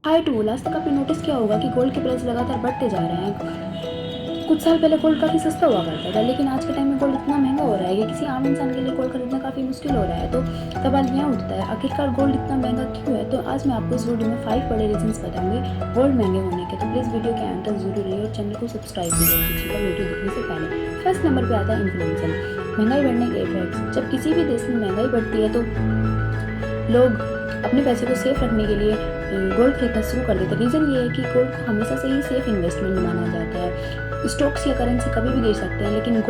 हाय tool, आज तक आपने नोटिस किया होगा कि गोल्ड के प्राइस लगातार बढ़ते जा रहे हैं। कुछ साल पहले गोल्ड काफ़ी सस्ता हुआ करता था, लेकिन आज के टाइम में गोल्ड इतना महंगा हो रहा है कि किसी आम इंसान के लिए गोल्ड खरीदना काफ़ी मुश्किल हो रहा है। तो सवाल यहाँ उठता है, आखिरकार गोल्ड इतना महंगा क्यों है? तो आज मैं आपको इस वीडियो में 5 बड़े रीजंस बताऊंगी गोल्ड महंगे होने के। तो प्लीज़ वीडियो के अंत तक जरूर रहिए और चैनल को सब्सक्राइब भी जरूर कीजिएगा वीडियो देखने से पहले। फर्स्ट नंबर पर आता है इन्फ्लेशन, महंगाई बढ़ने के इफेक्ट्स। जब किसी भी देश में महंगाई बढ़ती है तो लोग अपने पैसे को सेफ रखने के लिए गोल्ड खरीदना शुरू कर देते हैं। रीज़न ये है कि गोल्ड को हमेशा से ही सेफ इन्वेस्टमेंट माना जाता है। स्टॉक्स या करेंसी कभी भी गिर सकते हैं, लेकिन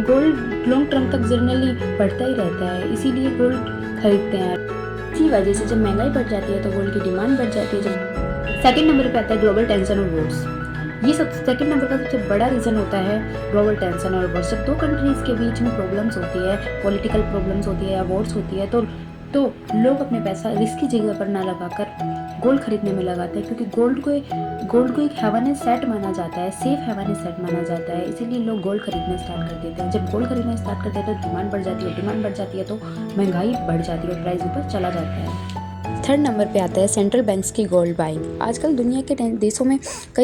गोल्ड लॉन्ग टर्म तक जनरली बढ़ता ही रहता है, इसीलिए गोल्ड खरीदते हैं। इसी वजह से जब महंगाई बढ़ जाती है तो गोल्ड की डिमांड बढ़ जाती है। जब सेकंड नंबर पे आता है ग्लोबल टेंशन और वॉर्स। ये सब सेकंड नंबर का सबसे बड़ा रीज़न होता है ग्लोबल टेंशन और वॉर्स। जब दो कंट्रीज़ के बीच में प्रॉब्लम्स होती है, पॉलिटिकल प्रॉब्लम्स होती है या वॉर्स होती है, तो लोग अपने पैसा रिस्की जगह पर ना लगाकर गोल्ड खरीदने में लगाते हैं, क्योंकि गोल्ड को एक हेवन सेट माना जाता है, सेफ हेवन सेट माना जाता है। इसीलिए लोग गोल्ड खरीदना स्टार्ट कर देते हैं। जब गोल्ड खरीदना स्टार्ट करते हैं तो डिमांड बढ़ जाती है, डिमांड बढ़ जाती है तो महंगाई बढ़ जाती है और प्राइस ऊपर चला जाता है। थर्ड नंबर पे आता है सेंट्रल बैंक्स की गोल्ड बाइंग। आजकल दुनिया के कई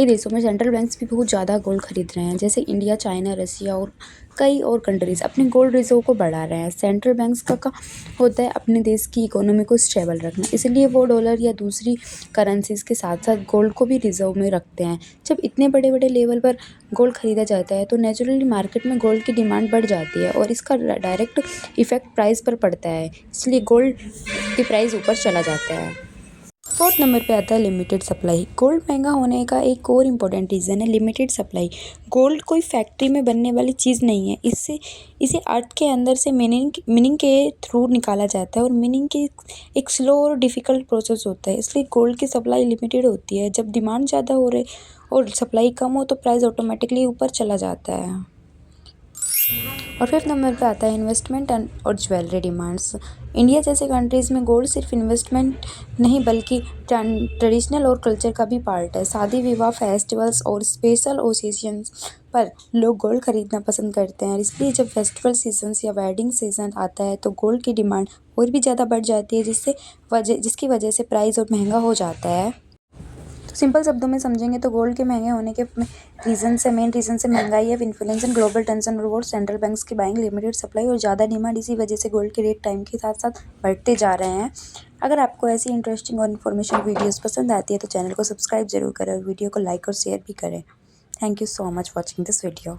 देशों में सेंट्रल बैंक्स भी बहुत ज़्यादा गोल्ड खरीद रहे हैं, जैसे इंडिया, चाइना, रसिया और कई और कंट्रीज़ अपने गोल्ड रिजर्व को बढ़ा रहे हैं। सेंट्रल बैंक्स का काम होता है अपने देश की इकोनॉमी को स्टेबल रखना, इसलिए वो डॉलर या दूसरी करेंसीज के साथ साथ गोल्ड को भी रिजर्व में रखते हैं। जब इतने बड़े बड़े लेवल पर गोल्ड खरीदा जाता है तो नेचुरली मार्केट में गोल्ड की डिमांड बढ़ जाती है और इसका डायरेक्ट इफेक्ट प्राइस पर पड़ता है, इसलिए गोल्ड की प्राइस ऊपर चला जाता है। फोर्थ नंबर पे आता है लिमिटेड सप्लाई। गोल्ड महंगा होने का एक और इम्पोर्टेंट रीज़न है लिमिटेड सप्लाई। गोल्ड कोई फैक्ट्री में बनने वाली चीज़ नहीं है, इसे अर्थ के अंदर से मिनिंग के थ्रू निकाला जाता है और मिनिंग की एक स्लो और डिफ़िकल्ट प्रोसेस होता है, इसलिए गोल्ड की सप्लाई लिमिटेड होती है। जब डिमांड ज़्यादा हो रही और सप्लाई कम हो तो प्राइस ऑटोमेटिकली ऊपर चला जाता है। और फिफ्थ नंबर पे आता है इन्वेस्टमेंट और ज्वेलरी डिमांड्स। इंडिया जैसे कंट्रीज़ में गोल्ड सिर्फ इन्वेस्टमेंट नहीं बल्कि ट्रेडिशनल और कल्चर का भी पार्ट है। शादी विवाह, फेस्टिवल्स और स्पेशल ओकेजन्स पर लोग गोल्ड खरीदना पसंद करते हैं, इसलिए जब फेस्टिवल सीजन्स या वेडिंग सीजन आता है तो गोल्ड की डिमांड और भी ज़्यादा बढ़ जाती है, जिसकी वजह से प्राइस और महंगा हो जाता है। तो सिंपल शब्दों में समझेंगे तो गोल्ड के महंगे होने के मेन रीज़न से महंगाई है, इन्फ्लेशन, ग्लोबल टेंशन और वॉर, सेंट्रल बैंक्स की बाइंग, लिमिटेड सप्लाई और ज़्यादा डिमांड। इसी वजह से गोल्ड के रेट टाइम के साथ साथ बढ़ते जा रहे हैं। अगर आपको ऐसी इंटरेस्टिंग और इन्फॉर्मेशन वीडियोज़ पसंद आती है तो चैनल को सब्सक्राइब जरूर करें और वीडियो को लाइक और शेयर भी करें। Thank you so much watching this video.